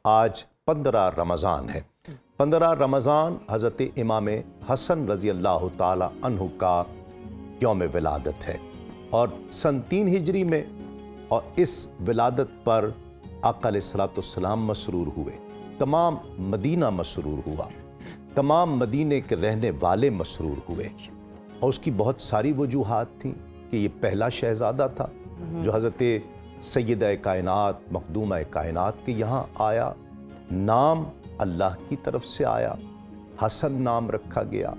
آج 15 رمضان ہے۔ 15 رمضان حضرت امام حسن رضی اللہ تعالی عنہ کا یوم ولادت ہے، اور سن 3 ہجری میں اور اس ولادت پر آقا علیہ الصلوۃ والسلام مسرور ہوئے، تمام مدینہ مسرور ہوا، تمام مدینے کے رہنے والے مسرور ہوئے، اور اس کی بہت ساری وجوہات تھیں کہ یہ پہلا شہزادہ تھا جو حضرت سیدہ کائنات مخدومہ کائنات کے یہاں آیا، نام اللہ کی طرف سے آیا، حسن نام رکھا گیا۔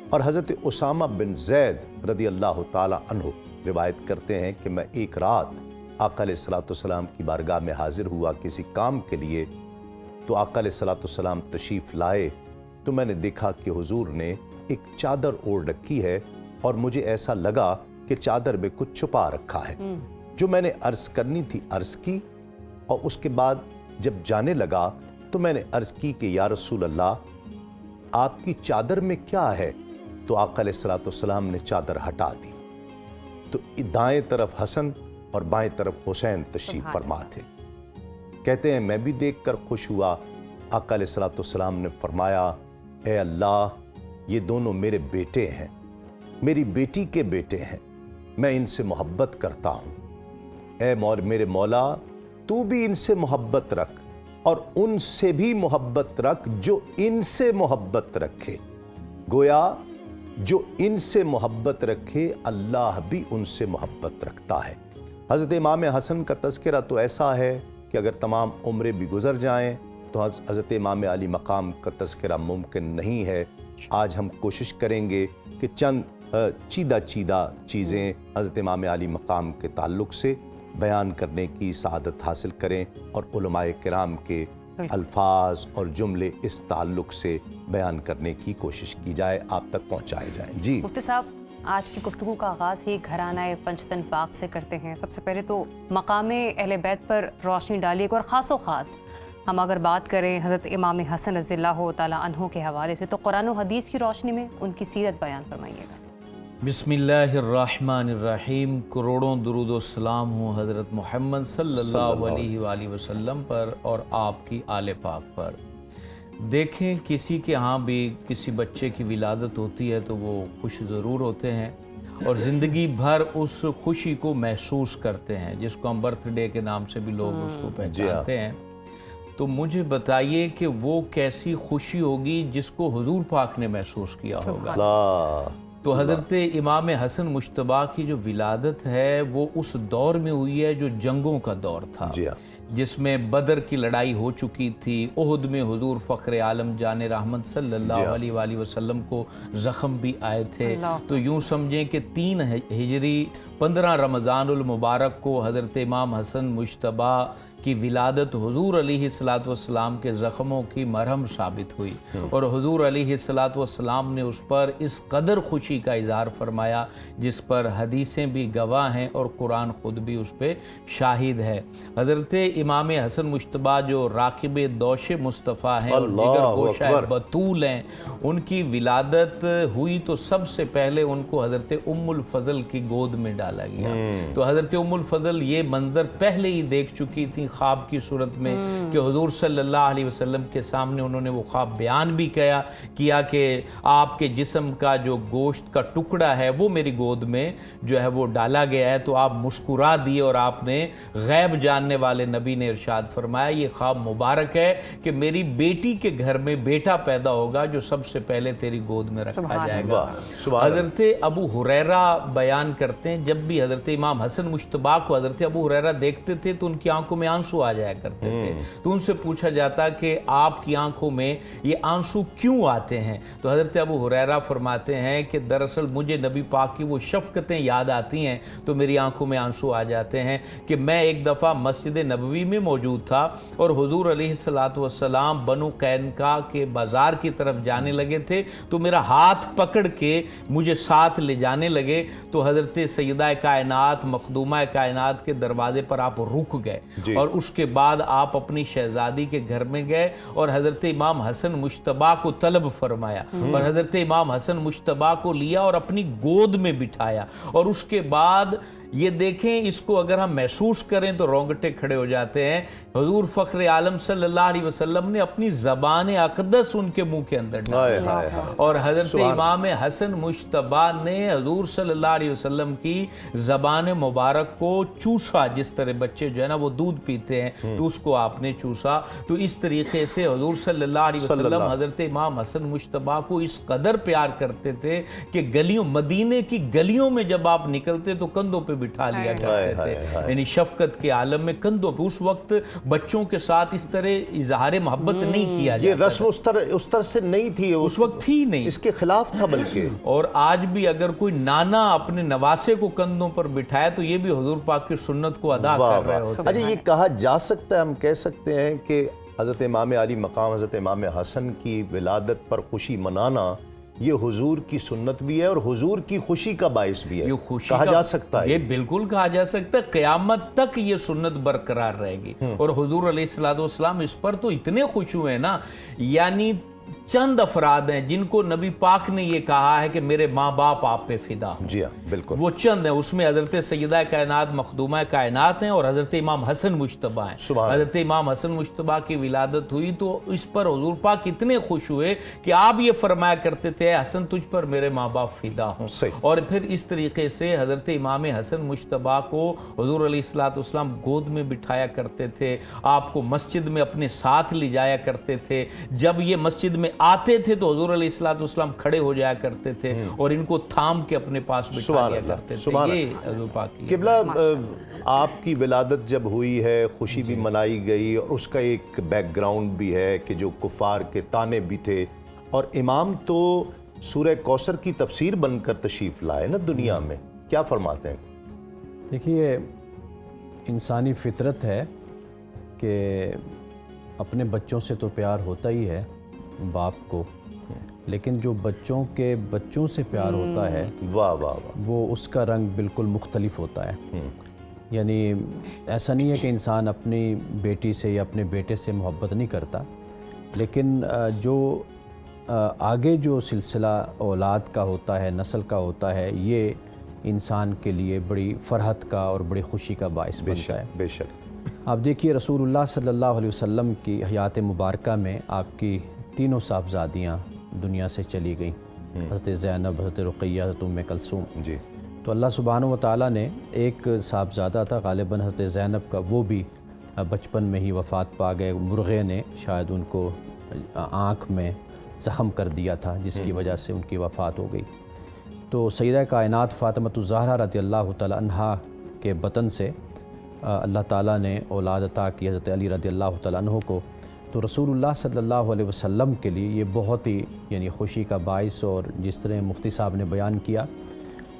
اور حضرت اسامہ بن زید رضی اللہ تعالی عنہ روایت کرتے ہیں کہ میں ایک رات آقا علیہ الصلوۃ والسلام کی بارگاہ میں حاضر ہوا کسی کام کے لیے، تو آقا علیہ الصلوۃ والسلام تشریف لائے تو میں نے دیکھا کہ حضور نے ایک چادر اوڑھ رکھی ہے، اور مجھے ایسا لگا کہ چادر میں کچھ چھپا رکھا ہے۔ جو میں نے عرض کرنی تھی عرض کی، اور اس کے بعد جب جانے لگا تو میں نے عرض کی کہ یا رسول اللہ آپ کی چادر میں کیا ہے؟ تو آقا علیہ الصلوۃ والسلام نے چادر ہٹا دی، تو دائیں طرف حسن اور بائیں طرف حسین تشریف فرما تھے۔ کہتے ہیں میں بھی دیکھ کر خوش ہوا۔ آقا علیہ الصلوۃ والسلام نے فرمایا اے اللہ، یہ دونوں میرے بیٹے ہیں، میری بیٹی کے بیٹے ہیں، میں ان سے محبت کرتا ہوں، اے میرے مولا تو بھی ان سے محبت رکھ، اور ان سے بھی محبت رکھ جو ان سے محبت رکھے۔ گویا جو ان سے محبت رکھے اللہ بھی ان سے محبت رکھتا ہے۔ حضرت امام حسن کا تذکرہ تو ایسا ہے کہ اگر تمام عمریں بھی گزر جائیں تو حضرت امام علی مقام کا تذکرہ ممکن نہیں ہے۔ آج ہم کوشش کریں گے کہ چند چیدہ چیزیں حضرت امام علی مقام کے تعلق سے بیان کرنے کی سعادت حاصل کریں، اور علماء کرام کے الفاظ اور جملے اس تعلق سے بیان کرنے کی کوشش کی جائے، آپ تک پہنچائے جائیں۔ جی مفتی صاحب، آج کی گفتگو کا آغاز ہی گھرانہ پنجتن پاک سے کرتے ہیں۔ سب سے پہلے تو مقام اہل بیت پر روشنی ڈالیے گا، اور خاص و خاص ہم اگر بات کریں حضرت امام حسن رضی اللہ تعالی عنہ کے حوالے سے، تو قرآن و حدیث کی روشنی میں ان کی سیرت بیان فرمائیے گا۔ بسم اللہ الرحمن الرحیم۔ کروڑوں درود و سلام ہوں حضرت محمد صلی اللہ علیہ وآلہ وسلم پر اور آپ کی آل پاک پر۔ دیکھیں کسی کے ہاں بھی کسی بچے کی ولادت ہوتی ہے تو وہ خوش ضرور ہوتے ہیں، اور زندگی بھر اس خوشی کو محسوس کرتے ہیں، جس کو ہم برتھ ڈے کے نام سے بھی لوگ اس کو پہچانتے ہیں۔ تو مجھے بتائیے کہ وہ کیسی خوشی ہوگی جس کو حضور پاک نے محسوس کیا ہوگا۔ تو حضرت امام حسن مجتبیٰ کی جو ولادت ہے وہ اس دور میں ہوئی ہے جو جنگوں کا دور تھا، جس میں بدر کی لڑائی ہو چکی تھی، احد میں حضور فخر عالم جان رحمت صلی اللہ علیہ وآلہ وسلم کو زخم بھی آئے تھے۔ تو یوں سمجھیں کہ 3 ہجری 15 رمضان المبارک کو حضرت امام حسن مجتبیٰ کی ولادت حضور علیہ الصلوۃ والسلام کے زخموں کی مرہم ثابت ہوئی، اور حضور علیہ الصلوۃ والسلام نے اس پر اس قدر خوشی کا اظہار فرمایا جس پر حدیثیں بھی گواہ ہیں اور قرآن خود بھی اس پہ شاہد ہے۔ حضرت امام حسن مجتبیٰ جو راکب دوش مصطفیٰ ہیں اور دیگر گوشہ بطول ہیں، ان کی ولادت ہوئی تو سب سے پہلے ان کو حضرت ام الفضل کی گود میں ڈالا گیا۔ تو حضرت ام الفضل یہ منظر پہلے ہی دیکھ چکی تھی خواب کی صورت میں کہ حضور صلی اللہ علیہ وسلم کے سامنے انہوں نے وہ خواب بیان بھی کیا کہ آپ کے جسم کا جو گوشت کا ٹکڑا ہے وہ میری گود میں جو ہے وہ ڈالا گیا ہے۔ تو آپ مسکرا دیے، اور آپ نے غیب جاننے والے نبی نے ارشاد فرمایا یہ خواب مبارک ہے کہ میری بیٹی کے گھر میں بیٹا پیدا ہوگا جو سب سے پہلے تیری گود میں رکھا جائے گا۔ حضرت ابو ہریرہ بیان کرتے ہیں جب بھی حضرت امام حسن مجتبیٰ کو حضرت ابو ہریرہ دیکھتے تھے تو ان کی آنکھوں میں آنسو آ جایا کرتے تھے، تو ان سے پوچھا جاتا کہ آپ کی آنکھوں میں یہ آنسو کیوں آتے ہیں؟ تو حضرت ابو ہریرہ فرماتے ہیں کہ دراصل مجھے نبی پاک کی وہ شفقتیں یاد آتی ہیں تو میری آنکھوں میں آنسو آ جاتے ہیں کہ میں ایک دفعہ مسجد نبوی میں موجود تھا، اور حضور علیہ الصلوۃ والسلام بنو قینقاع کے بازار کی طرف جانے لگے تھے، تو میرا ہاتھ پکڑ کے مجھے ساتھ لے جانے لگے، تو حضرت سیدہ کائنات مخدومہ کائنات کے دروازے پر آپ رک گئے، اور اس کے بعد آپ اپنی شہزادی کے گھر میں گئے اور حضرت امام حسن مجتبیٰ کو طلب فرمایا، اور حضرت امام حسن مجتبیٰ کو لیا اور اپنی گود میں بٹھایا، اور اس کے بعد یہ دیکھیں اس کو اگر ہم محسوس کریں تو رونگٹے کھڑے ہو جاتے ہیں. حضور فخر عالم صلی اللہ علیہ وسلم نے اپنی زبان اقدس ان کے منہ کے اندر ڈالی, اور حضرت امام حسن مجتبی نے حضور صلی اللہ علیہ وسلم کی زبان مبارک کو چوسا. جس طرح بچے جو ہے نا وہ دودھ پیتے ہیں تو اس کو آپ نے چوسا. تو اس طریقے سے حضور صلی اللہ علیہ وسلم حضرت امام حسن مجتبی کو اس قدر پیار کرتے تھے کہ گلیوں, مدینے کی گلیوں میں جب آپ نکلتے تو کندھوں پہ بٹھا لیا کرتے تھے. یعنی شفقت کے عالم میں کندھوں پہ. اس وقت بچوں کے ساتھ اس طرح اظہار محبت نہیں کیا جاتا. یہ رسم اس طرح سے نہیں تھی, اس وقت تھی نہیں, اس کے خلاف تھا بلکہ. اور آج بھی اگر کوئی نانا اپنے نواسے کو کندھوں پر بٹھائے تو یہ بھی حضور پاک کی سنت کو ادا کر رہے ہوتے ہیں. اچھا, یہ کہا جا سکتا ہے, ہم کہہ سکتے ہیں کہ حضرت امام علی مقام حضرت امام حسن کی ولادت پر خوشی منانا یہ حضور کی سنت بھی ہے اور حضور کی خوشی کا باعث بھی ہے, کہا جا سکتا ہے. یہ بالکل کہا جا سکتا ہے. قیامت تک یہ سنت برقرار رہے گی. اور حضور علیہ السلام اس پر تو اتنے خوش ہوئے نا, یعنی چند افراد ہیں جن کو نبی پاک نے یہ کہا ہے کہ میرے ماں باپ آپ پہ فدا ہوں. جی ہاں بالکل. وہ چند ہیں, اس میں حضرت سیدہ کائنات مخدومہ کائنات ہیں اور حضرت امام حسن مجتبی ہیں. حضرت امام حسن مجتبی کی ولادت ہوئی تو اس پر حضور پاک اتنے خوش ہوئے کہ آپ یہ فرمایا کرتے تھے حسن تجھ پر میرے ماں باپ فدا ہوں. اور پھر اس طریقے سے حضرت امام حسن مجتبی کو حضور علیہ السلام گود میں بٹھایا کرتے تھے, آپ کو مسجد میں اپنے ساتھ لے جایا کرتے تھے. جب یہ مسجد میں آتے تھے تو حضور علیہ السلام کھڑے ہو جایا کرتے تھے اور ان کو تھام کے اپنے پاس بٹھا لیا کرتے تھے. یہ حضور پاک کی قبلہ, آپ کی ولادت جب ہوئی ہے خوشی بھی منائی گئی اور اس کا ایک بیک گراؤنڈ بھی ہے کہ جو کفار کے طعنے بھی تھے, اور امام تو سورہ کوثر کی تفسیر بن کر تشریف لائے نا دنیا میں. کیا فرماتے ہیں؟ دیکھیے, انسانی فطرت ہے کہ اپنے بچوں سے تو پیار ہوتا ہی ہے باپ کو, لیکن جو بچوں کے بچوں سے پیار ہوتا ہے واہ واہ واہ, وہ اس کا رنگ بالکل مختلف ہوتا ہے. یعنی ایسا نہیں ہے کہ انسان اپنی بیٹی سے یا اپنے بیٹے سے محبت نہیں کرتا, لیکن جو آگے جو سلسلہ اولاد کا ہوتا ہے, نسل کا ہوتا ہے, یہ انسان کے لیے بڑی فرحت کا اور بڑی خوشی کا باعث بنتا ہے. بے شک. آپ دیکھیے, رسول اللہ صلی اللہ علیہ وسلم کی حیات مبارکہ میں آپ کی تینوں صاحبزادیاں دنیا سے چلی گئیں, حضرت زینب, حضرت رقیہ, حضرت ام کلثوم. جی. تو اللہ سبحانہ و تعالیٰ نے ایک صاحبزادہ تھا غالباً حضرت زینب کا, وہ بھی بچپن میں ہی وفات پا گئے. مرغے نے شاید ان کو آنکھ میں زخم کر دیا تھا جس کی وجہ سے ان کی وفات ہو گئی. تو سیدہ کائنات فاطمۃ الزہرا رضی اللہ تعالیٰ عنہا کے بطن سے اللہ تعالیٰ نے اولاد عطا کی حضرت علی رضی اللہ تعالیٰ عنہ کو. تو رسول اللہ صلی اللہ علیہ وسلم کے لیے یہ بہت ہی یعنی خوشی کا باعث, اور جس طرح مفتی صاحب نے بیان کیا,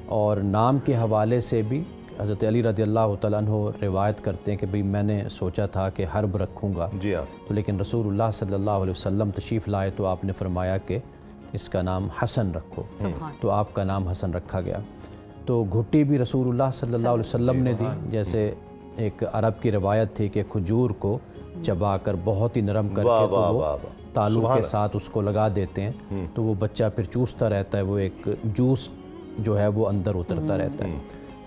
اور نام کے حوالے سے بھی حضرت علی رضی اللہ تعالیٰ عنہ روایت کرتے ہیں کہ بھئی میں نے سوچا تھا کہ حرب رکھوں گا, جی ہاں, تو لیکن رسول اللہ صلی اللہ علیہ وسلم تشریف لائے تو آپ نے فرمایا کہ اس کا نام حسن رکھو, تو آپ کا نام حسن رکھا گیا. تو گھٹی بھی رسول اللہ صلی اللہ علیہ وسلم نے دی. جیسے ایک عرب کی روایت تھی کہ کھجور کو چبا کر بہت ہی نرم کر کے تو وہ تالو کے ساتھ اس کو لگا دیتے ہیں, تو وہ بچہ پھر چوستا رہتا ہے, وہ ایک جوس جو ہے وہ اندر اترتا رہتا ہے.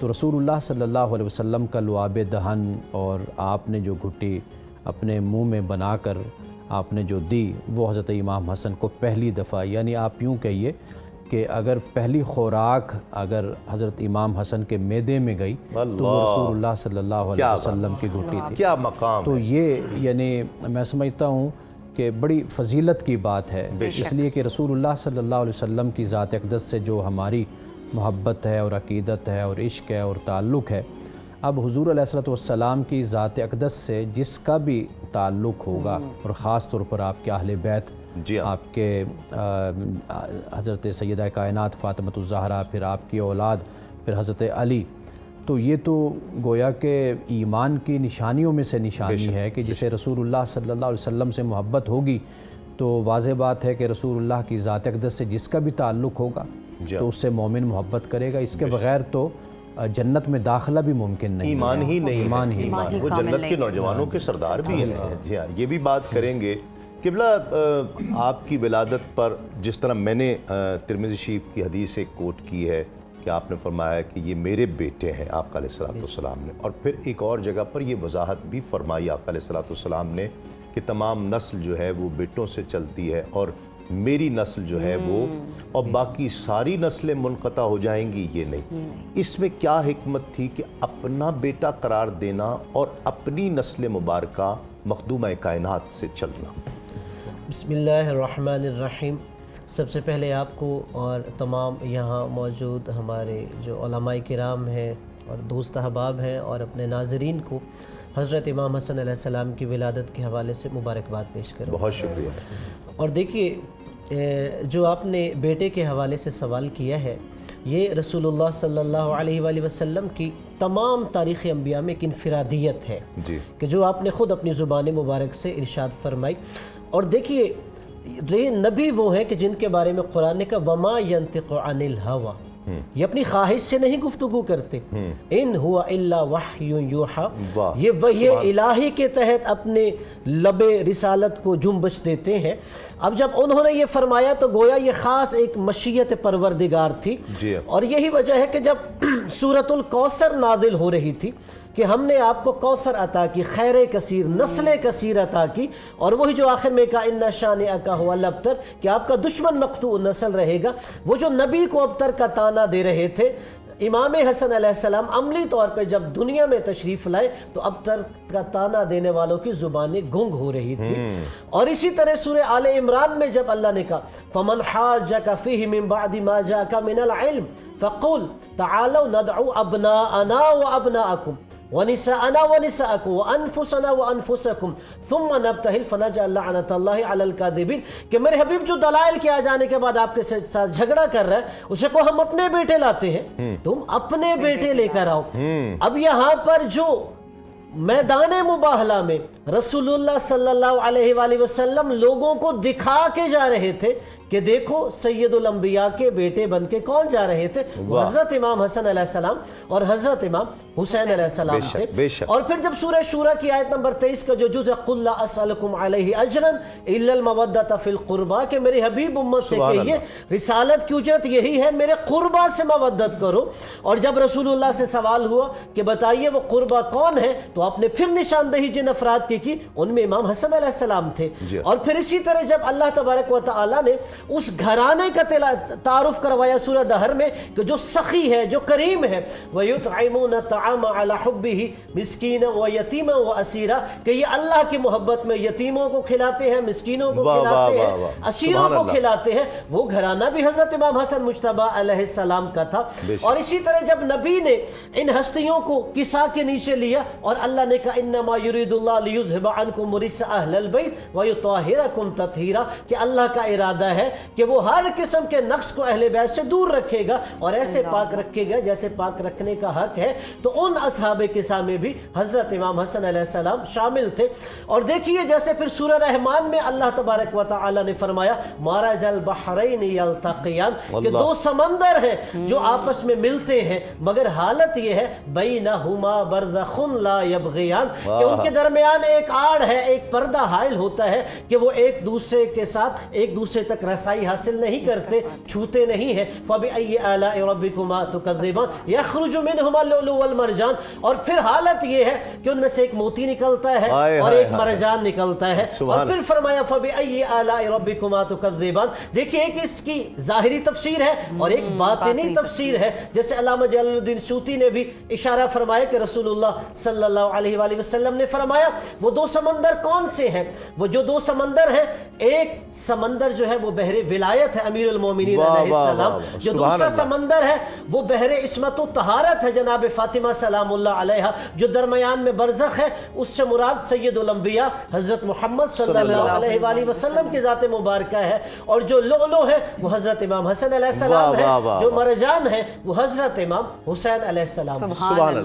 تو رسول اللہ صلی اللہ علیہ وسلم کا لعاب دہن اور آپ نے جو گھٹی اپنے منہ میں بنا کر آپ نے جو دی, وہ حضرت امام حسن کو پہلی دفعہ, یعنی آپ یوں کہیے کہ اگر پہلی خوراک اگر حضرت امام حسن کے معدے میں گئی تو وہ رسول اللہ صلی اللہ علیہ وسلم کی گھٹی تھی. کیا مقام. تو یہ یعنی میں سمجھتا ہوں کہ بڑی فضیلت کی بات ہے, اس لیے کہ رسول اللہ صلی اللہ علیہ وسلم کی ذات اقدس سے جو ہماری محبت ہے اور عقیدت ہے اور عشق ہے اور تعلق ہے, اب حضور علیہ السلام کی ذات اقدس سے جس کا بھی تعلق ہوگا, اور خاص طور پر آپ کے اہل بیت, جی ہاں, آپ کے حضرت سیدہ کائنات فاطمۃ الزہرا, پھر آپ کی اولاد, پھر حضرت علی, تو یہ تو گویا کہ ایمان کی نشانیوں میں سے نشانی ہے کہ جسے رسول اللہ صلی اللہ علیہ وسلم سے محبت ہوگی تو واضح بات ہے کہ رسول اللہ کی ذات اقدس سے جس کا بھی تعلق ہوگا تو اس سے مومن محبت کرے گا. اس کے بغیر تو جنت میں داخلہ بھی ممکن نہیں. ایمان ہی نہیں, ایمان وہ جنت کے نوجوانوں کے سردار بھی ہیں. جی ہاں, یہ بھی بات کریں گے. قبلہ, آپ کی ولادت پر جس طرح میں نے ترمذی شریف کی حدیث ایک کوٹ کی ہے کہ آپ نے فرمایا کہ یہ میرے بیٹے ہیں آپ علیہ الصلوۃ والسلام نے، اور پھر ایک اور جگہ پر یہ وضاحت بھی فرمائی آپ علیہ الصلوۃ والسلام نے کہ تمام نسل جو ہے وہ بیٹوں سے چلتی ہے، اور میری نسل جو ہے وہ، اور باقی ساری نسلیں منقطع ہو جائیں گی، یہ نہیں۔ اس میں کیا حکمت تھی کہ اپنا بیٹا قرار دینا اور اپنی نسل مبارکہ مخدومہ کائنات سے چلنا؟ بسم اللہ الرحمن الرحیم۔ سب سے پہلے آپ کو اور تمام یہاں موجود ہمارے جو علماء کرام ہیں اور دوست احباب ہیں اور اپنے ناظرین کو حضرت امام حسن علیہ السلام کی ولادت کے حوالے سے مبارکباد پیش کروں۔ بہت شکریہ۔ اور دیکھیے جو آپ نے بیٹے کے حوالے سے سوال کیا ہے، یہ رسول اللہ صلی اللہ علیہ وآلہ وسلم کی تمام تاریخ انبیاء میں ایک انفرادیت ہے جی، کہ جو آپ نے خود اپنی زبان مبارک سے ارشاد فرمائی۔ اور دیکھیے یہ نبی وہ ہیں کہ جن کے بارے میں قرآن نے کہا وَمَا يَنْتِقُ عَنِ الْهَوَىٰ، یہ اپنی خواہش سے نہیں گفتگو کرتے، ان ہوا الا وحی یوحا، یہ وحی الہی کے تحت اپنے لب رسالت کو جنبش دیتے ہیں۔ اب جب انہوں نے یہ فرمایا تو گویا یہ خاص ایک مشیت پروردگار تھی، اور یہی وجہ ہے کہ جب سورۃ الکوثر نازل ہو رہی تھی کہ ہم نے آپ کو کوثر عطا کی، خیر کثیر، نسل کثیر عطا کی، اور وہی جو آخر میں کہا اِنَّ شَانِئَكَ هُوَ الْأَبْتَرُ کہ آپ کا دشمن مقطوع نسل رہے گا، وہ جو نبی کو ابتر کا تانا دے رہے تھے، امام حسن علیہ السلام عملی طور پہ جب دنیا میں تشریف لائے تو ابتر کا تانا دینے والوں کی زبانیں گنگ ہو رہی تھی۔ اور اسی طرح سورہ آل عمران میں جب اللہ نے کہا فَمَنْ حَاجَّكَ فِيهِ مِنْ بَعْدِ مَا جَاءَكَ مِنَ الْعِلْمِ فَقُلْ تَعَالَوْا نَدْعُ أَبْنَاءَنَا وَأَبْنَاءَكُمْ وَنِسَاءَنَا وَنِسَاءَكُمْ وَأَنفُسَنَا وَأَنفُسَكُمْ ثُمَّ نَبْتَهِلْ فَنَجْعَلْ لَعْنَةَ اللَّهِ عَلَى الْكَاذِبِينَ کہ میرے حبیب جو دلائل کے آ جانے کے بعد آپ کے ساتھ جھگڑا کر رہا ہے، اسے کو ہم اپنے بیٹے لاتے ہیں، تم اپنے بیٹے لے کر آؤ۔ اب یہاں پر جو میدان مباہلہ میں رسول اللہ صلی اللہ علیہ وآلہ وسلم لوگوں کو دکھا کے جا رہے تھے کہ دیکھو سید الانبیاء کے بیٹے بن کے کون جا رہے تھے، وہ حضرت امام حسن علیہ السلام اور حضرت امام حسین علیہ السلام تھے۔ اور پھر جب سورہ شورى کی آیت نمبر 23 کا جو جز قُل لَا أَسْأَلُكُمْ عَلَيْهِ أَجْرًا إِلَّا الْمَوَدَّةَ فِي الْقُرْبَى کہ میرے حبیب امت سے کہیے رسالت کی اجرت یہی ہے میرے قربا سے مودت کرو۔ اور جب رسول اللہ سے سوال ہوا کہ بتائیے وہ قربا کون ہے، تو آپ نے پھر نشاندہی جن افراد کی ان میں امام حسن علیہ السلام تھے۔ اور پھر اسی طرح جب اللہ تبارک و تعالیٰ نے اس گھرانے کا تعارف کروایا سورہ دہر میں کہ جو سخی ہے، جو کریم ہے، وَيُطْعِمُونَ الطَّعَامَ عَلَى حُبِّهِ مِسْكِينًا وَيَتِيمًا وَأَسِيرًا کہ یہ اللہ کی محبت میں یتیموں کو کھلاتے ہیں، مسکینوں کو کھلاتے ہیں، اسیروں کو کھلاتے ہیں۔ وہ گھرانہ بھی حضرت امام حسن مجتبیٰ علیہ السلام کا تھا۔ اور اسی طرح جب نبی نے ان ہستیوں کو کسا کے نیچے لیا اور اللہ نے کہا انما یرید اللہ لیذھب عنکم الرجس اہل البیت ویطہرکم تطہیرا کہ اللہ کا ارادہ ہے کہ وہ ہر قسم کے نقص کو اہل بیت سے دور رکھے گا اور ایسے پاک رکھے گا جیسے پاک رکھنے کا حق ہے۔ تو ان اصحاب کسا میں بھی حضرت امام حسن علیہ السلام شامل تھے۔ اور دیکھیے جیسے پھر سورہ رحمان میں اللہ تبارک و تعالی نے فرمایا مرج البحرین یلتقیان کہ دو سمندر ہیں جو آپس میں ملتے ہیں، مگر حالت یہ ہے بینہما برزخ لا یبغیان کہ ان کے درمیان ایک آڑ ہے، ایک پردہ حائل ہوتا ہے کہ وہ ایک دوسرے کے ساتھ ایک دوسرے تک رسائی حاصل نہیں کرتے، چھوتے نہیں ہیں۔ فَبِأَيِّ آلَاءِ رَبِّكُمَا تُكَذِّبَانِ يَخْرُجُ مِنْهُمَا اللُّؤْلُؤُ وَالْمَرْجَانُ اور پھر حالت یہ ہے کہ ان میں سے ایک موتی نکلتا ہے اور ایک مرجان نکلتا ہے۔ اور پھر فرمایا فَبِأَيِّ آلَاءِ رَبِّكُمَا تُكَذِّبَانِ دیکھیے ایک اس کی ظاہری تفسیر ہے اور ایک باطنی تفسیر ہے، جیسے علامہ جلال الدین سیوطی نے بھی اشارہ فرمایا کہ رسول اللہ صلی اللہ علیہ وآلہ وسلم نے فرمایا وہ دو سمندر کون سے ہیں؟ وہ جو دو سمندر ہیں، ایک سمندر جو ہے وہ بحر ولایت ہے امیر المومنین علیہ السلام، جو دوسرا سمندر ہے وہ بحر عصمت و طہارت ہے جناب فاطمہ سلام اللہ علیہا، جو درمیان میں برزخ ہے اس سے مراد سید الانبیاء حضرت محمد صلی اللہ علیہ وآلہ وسلم کی ذات مبارکہ ہے، اور جو لؤلؤ ہے وہ حضرت امام حسن علیہ السلام ہے، جو مرجان ہے وہ حضرت امام حسین علیہ السلام۔ سبحان اللہ۔